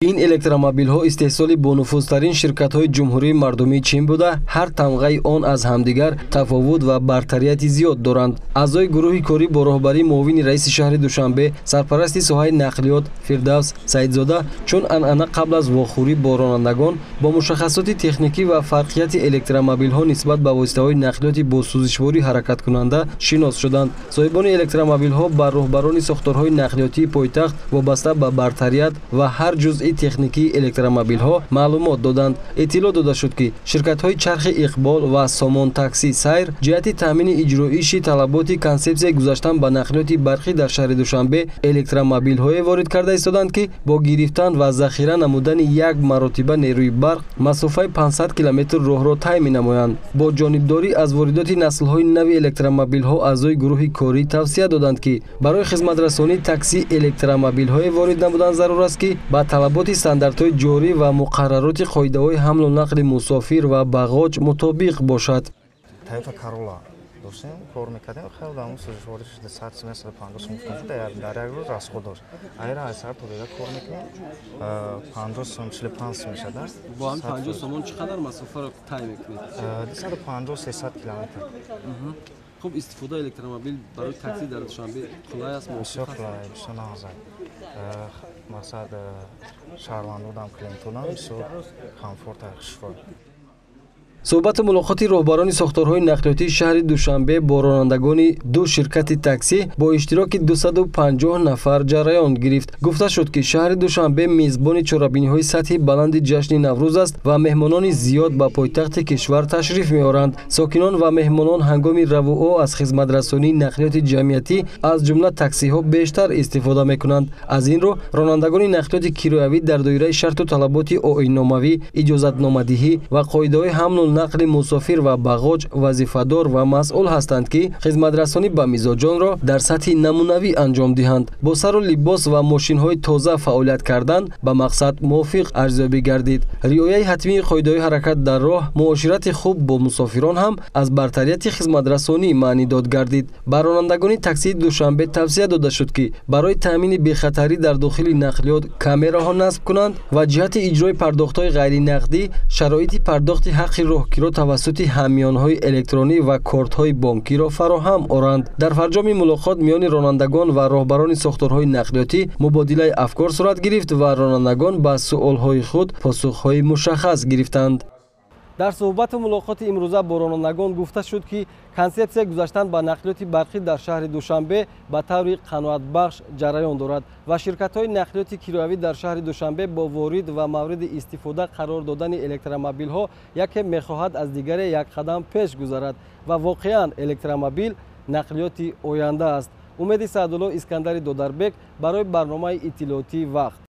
این الکترومبیل‌ها استحصال بانفوذترین شرکت‌های جمهوری مردمی چین بوده، هر تمغه آن از همدیگر تفاوت و برتریت زیاد دارند. اعضای گروه کاری با راهبری معاون رئیس شهر دوشنبه، سرپرست ساحه نقلیات فردوس سعیدزاده، چون انعنه قبل از واخوری با رانندگان با مشخصات تکنیکی و فرقیت الکترومبیل‌ها نسبت به واسطه‌های نقلیات با سوزشواری حرکت کننده شناس شدند. صاحبان الکترومبیل‌ها بر راهبران ساختارهای نقلیاتی پایتخت وابسته به برتریت و هر جزئی تکنیکی الکترومبیل‌ها معلومات دادند. اطلاع داده شد که شرکت‌های چرخ اقبال و سامان تاکسی سیر جهت تامین اجرایش طلبات کنسپسیای گذاشتن به نقلیات برقی در شهر دوشنبه الکترومبیل‌های وارد کرده ایستادند که با گرفتن و ذخیره نمودن یک مرتبه نیروی برق مسافت 500 کیلومتر راه را طی می‌نمایند. با جانبداری از واردات نسل‌های نو الکترومبیل‌ها اعضای گروه کاری توصیه دادند که برای خدمت‌رسانی تاکسی الکترومبیل‌های وارد نمودن ضرور است که با طلبات استانداردهای جاری و مقررات قاعده‌های حمل و نقل مسافر و باغاج مطابق باشد. Toyota Corolla داشتیم کار می‌کردیم خیلی دامون سوژواری شده 100 مثلا 50 می‌کنه در یک روز расход داشت. اگر از سر تو دیگه کار می‌کنیم 50 سوم 45 میشه داشت. با هم 50 سوم چقدر مسافت را طی می‌کنید؟ 250 300 کیلومتر. خوب استفاده الکترومبیل برای تاکسی در دوشنبه خلای است بسیار خلای بسیار نازک. مقصد شهروندان کلینتون بسیار کامفورت خوشحال. صحبت ملاقات راهبران ساختارهای نقلیاتی شهر دوشنبه با رانندگان دو شرکت تاکسی با اشتراک 250 نفر جریان گرفت. گفته شد که شهر دوشنبه میزبان چهاربینی‌های سطحی بلند جشن نوروز است و مهمانان زیاد به پایتخت کشور تشریف می‌آورند. ساکنان و مهمانان هنگام رفع از خدمت‌رسانی نقلیات جمعیتی از جمله تاکسی‌ها بیشتر استفاده می‌کنند. از این رو رانندگان نقلیات کرایوی در دایره شرط و طلبات آیین‌ناموی، اجازتنامه‌دهی و قاعده‌های حمل نقل مسافر و باغاج وظیفه‌دار و مسئول هستند که خدمت‌رسانی به میزبان را در سطح نمونوی انجام دهند. با سر و لباس و ماشین‌های تازه فعالیت کردن به مقصد موافق ارزیابی گردید. رعایت حتمی قاعده‌های حرکت در راه، معاشرت خوب با مسافران هم از برتریت خدمت‌رسانی معنی داد گردید. بر رانندگان تاکسی دوشنبه توصیه داده شد که برای تامین بی‌خطری در داخل نقلیات کامراها نصب کنند و جهت اجرای پرداخت‌های غیر نقدی شرایط پرداخت حق راهگیران توسط همیانهای الکترونی و کارت‌های بانکی را فراهم آورند. در فرجام ملاقات میان رانندگان و راهبران ساختارهای نقلیاتی مبادله افکار صورت گرفت و رانندگان به سؤال‌های خود پاسخ‌های مشخص گرفتند. در صحبت ملاقات امروزه با رانندگان گفته شد که کنسپسیای گذاشتن به نقلیات برقی در شهر دوشنبه به طور قناعت بخش جریان دارد و شرکت‌های نقلیات کرایوی در شهر دوشنبه با وارد و مورد استفاده قرار دادن الکترومبیل‌ها یکی می‌خواهد از دیگر یک قدم پیش گذرد و واقعاً الکترومبیل نقلیات آینده است. امید سعدالله اسکندر دودربک برای برنامه اطلاعاتی وقت.